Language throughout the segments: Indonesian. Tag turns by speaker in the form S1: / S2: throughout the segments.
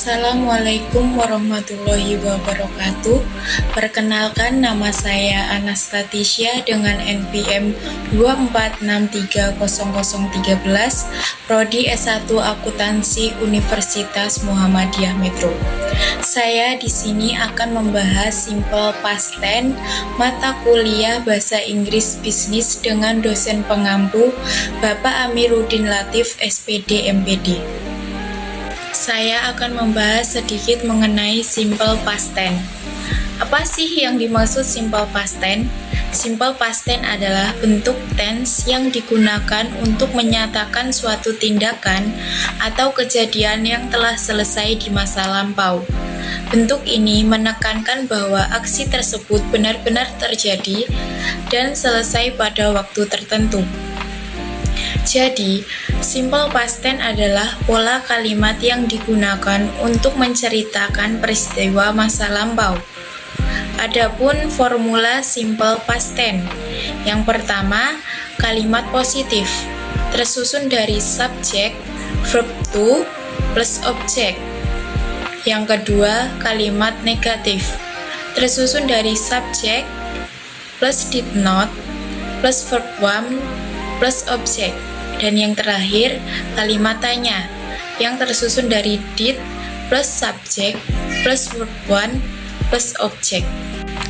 S1: Assalamualaikum warahmatullahi wabarakatuh. Perkenalkan, nama saya Anastasia dengan NPM 246300013, Prodi S1 Akuntansi Universitas Muhammadiyah Metro. Saya di sini akan membahas simple past tense mata kuliah Bahasa Inggris Bisnis dengan dosen pengampu Bapak Amiruddin Latif, SPD, MPD. Saya akan membahas sedikit mengenai simple past tense. Apa sih yang dimaksud simple past tense? Simple past tense adalah bentuk tense yang digunakan untuk menyatakan suatu tindakan atau kejadian yang telah selesai di masa lampau. Bentuk ini menekankan bahwa aksi tersebut benar-benar terjadi dan selesai pada waktu tertentu. Jadi, simple past tense adalah pola kalimat yang digunakan untuk menceritakan peristiwa masa lampau. Adapun formula simple past tense. Yang pertama, kalimat positif, tersusun dari subjek, verb to, plus objek. Yang kedua, kalimat negatif, tersusun dari subjek, plus did not, plus verb one, plus objek. Dan yang terakhir, kalimat tanya yang tersusun dari did plus subjek plus verb one plus objek.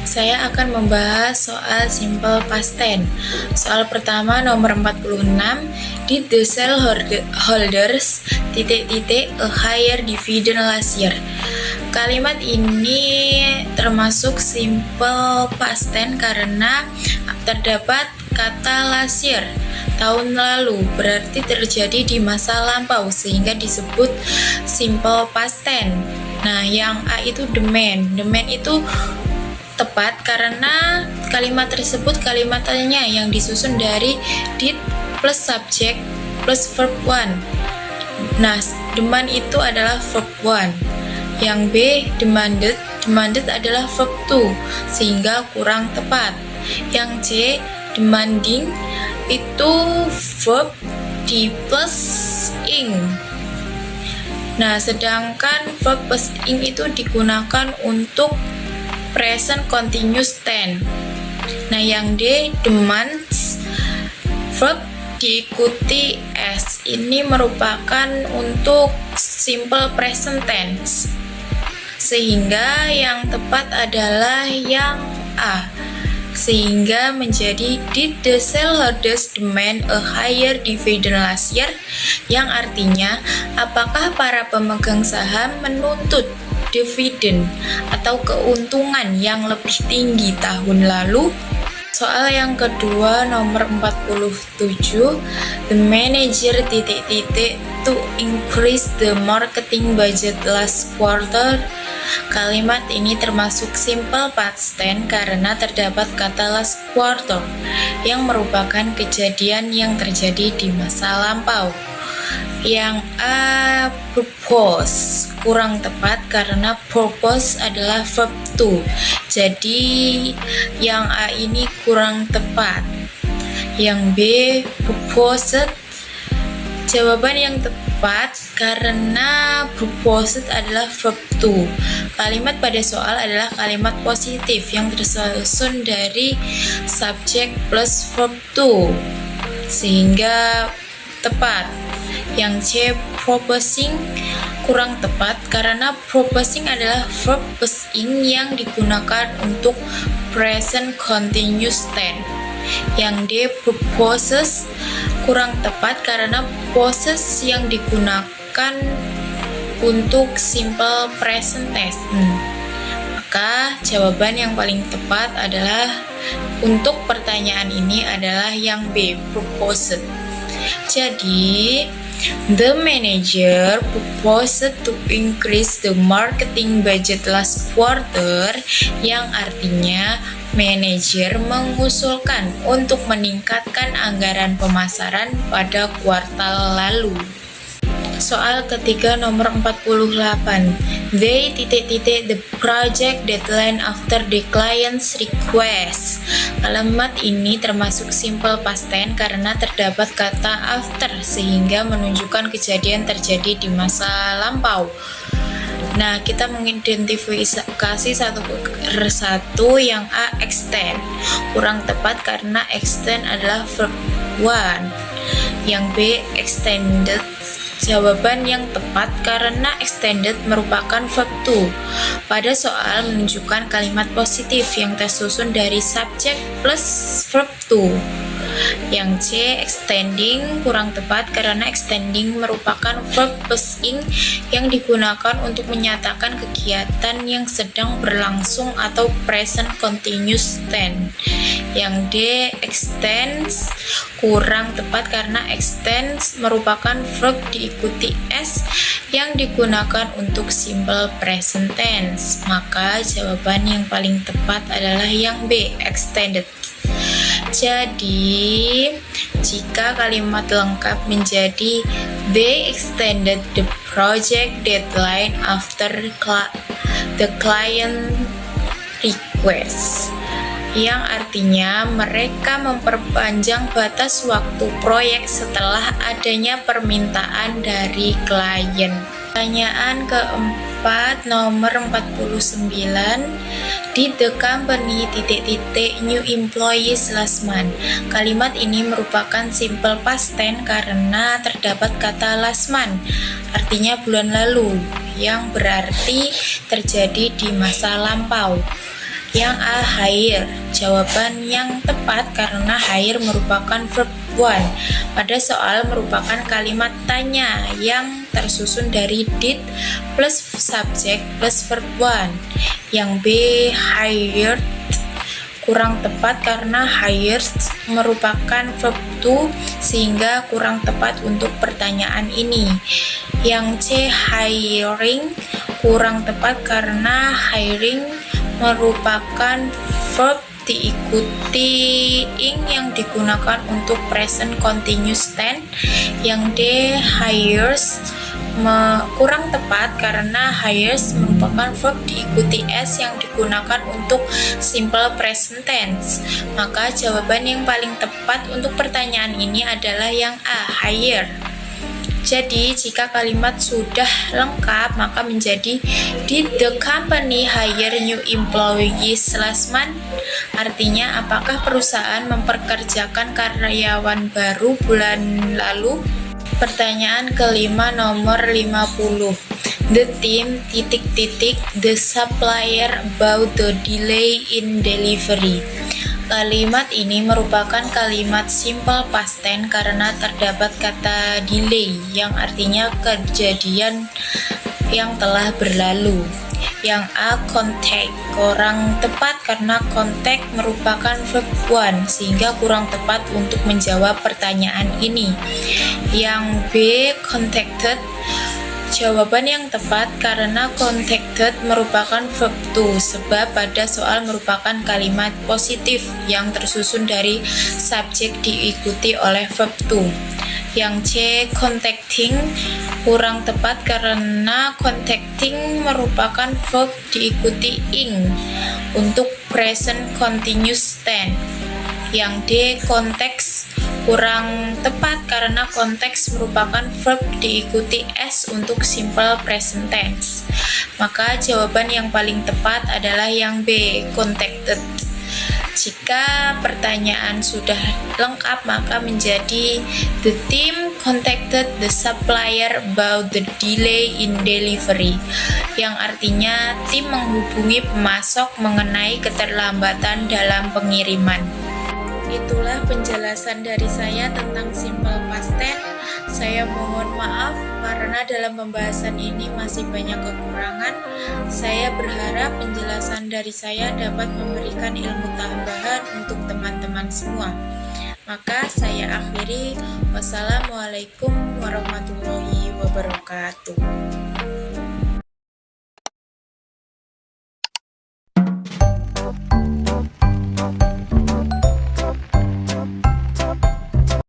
S1: Saya akan membahas soal simple past tense. Soal pertama nomor 46, did the shareholders a higher dividend last year. Kalimat ini termasuk simple past tense karena terdapat kata last year, tahun lalu, berarti terjadi di masa lampau sehingga disebut simple past tense. Nah, yang A itu demand. Demand itu tepat karena kalimat tersebut kalimat tanya yang disusun dari did plus subject plus verb one. Nah, demand itu adalah verb one. Yang B demanded. Demanded adalah verb two sehingga kurang tepat. Yang C demanding itu verb di plus ing. Nah, sedangkan verb plus ing itu digunakan untuk present continuous tense. Nah, yang D demands, verb diikuti S. Ini merupakan untuk simple present tense. Sehingga yang tepat adalah yang A. Sehingga menjadi did the shareholders demand a higher dividend last year, yang artinya apakah para pemegang saham menuntut dividen atau keuntungan yang lebih tinggi tahun lalu. Soal yang kedua nomor 47, the manager to increase the marketing budget last quarter. Kalimat ini termasuk simple past tense karena terdapat kata last quarter yang merupakan kejadian yang terjadi di masa lampau. Yang A propose, kurang tepat karena propose adalah verb to. Jadi yang A ini kurang tepat. Yang B proposed, jawaban yang tepat karena proposed adalah verb to. Kalimat pada soal adalah kalimat positif yang tersusun dari subjek plus verb to sehingga tepat. Yang C proposing, kurang tepat karena proposing adalah verb plus ing yang digunakan untuk present continuous tense. Yang D proposes, kurang tepat karena poses yang digunakan untuk simple present tense. Maka jawaban yang paling tepat adalah untuk pertanyaan ini adalah yang B proposed. Jadi the manager proposed to increase the marketing budget last quarter, yang artinya manajer mengusulkan untuk meningkatkan anggaran pemasaran pada kuartal lalu. Soal ketiga nomor 48, they the project deadline after the client's request. Kalimat ini termasuk simple past tense karena terdapat kata after sehingga menunjukkan kejadian terjadi di masa lampau. Nah, kita mengidentifikasi satu persatu. Yang A, extend. Kurang tepat karena extend adalah verb 1. Yang B, extended. Jawaban yang tepat karena extended merupakan verb 2. Pada soal menunjukkan kalimat positif yang tersusun dari subjek plus verb 2. Yang C, extending. Kurang tepat karena extending merupakan verb plus ing yang digunakan untuk menyatakan kegiatan yang sedang berlangsung atau present continuous tense. Yang D, extends. Kurang tepat karena extends merupakan verb diikuti S yang digunakan untuk simple present tense. Maka jawaban yang paling tepat adalah yang B, extended. Jadi, jika kalimat lengkap menjadi they extended the project deadline after the client request, yang artinya mereka memperpanjang batas waktu proyek setelah adanya permintaan dari klien. Pertanyaan keempat, nomor 49. Did the company ... new employees last month? Kalimat ini merupakan simple past tense karena terdapat kata last month, artinya bulan lalu, yang berarti terjadi di masa lampau. Yang A, hire. Jawaban yang tepat karena hire merupakan verb 1. Pada soal merupakan kalimat tanya yang tersusun dari did plus subject plus verb 1. Yang B, hired. Kurang tepat karena hired merupakan verb 2 sehingga kurang tepat untuk pertanyaan ini. Yang C, hiring. Kurang tepat karena hiring merupakan verb diikuti ing yang digunakan untuk present continuous tense. Yang D, hires. Kurang tepat karena hires merupakan verb diikuti S yang digunakan untuk simple present tense. Maka jawaban yang paling tepat untuk pertanyaan ini adalah yang A, hire. Jadi, jika kalimat sudah lengkap, maka menjadi did the company hire new employees last month? Artinya, apakah perusahaan mempekerjakan karyawan baru bulan lalu? Pertanyaan kelima, nomor 50. The team ... the supplier about the delay in delivery. Kalimat ini merupakan kalimat simple past tense karena terdapat kata delay yang artinya kejadian yang telah berlalu. Yang A, contact. Kurang tepat karena contact merupakan verb 1 sehingga kurang tepat untuk menjawab pertanyaan ini. Yang B, contacted. Jawaban yang tepat karena contacted merupakan verb 2 sebab pada soal merupakan kalimat positif yang tersusun dari subjek diikuti oleh verb 2. Yang C, contacting. Kurang tepat karena contacting merupakan verb diikuti ing untuk present continuous tense. Yang D, context. Kurang tepat karena konteks merupakan verb diikuti S untuk simple present tense. Maka jawaban yang paling tepat adalah yang B, contacted. Jika pertanyaan sudah lengkap, maka menjadi the team contacted the supplier about the delay in delivery, yang artinya tim menghubungi pemasok mengenai keterlambatan dalam pengiriman. Itulah penjelasan dari saya tentang simple past tense. Saya mohon maaf karena dalam pembahasan ini masih banyak kekurangan. Saya berharap penjelasan dari saya dapat memberikan ilmu tambahan untuk teman-teman semua. Maka saya akhiri. Wassalamualaikum warahmatullahi wabarakatuh.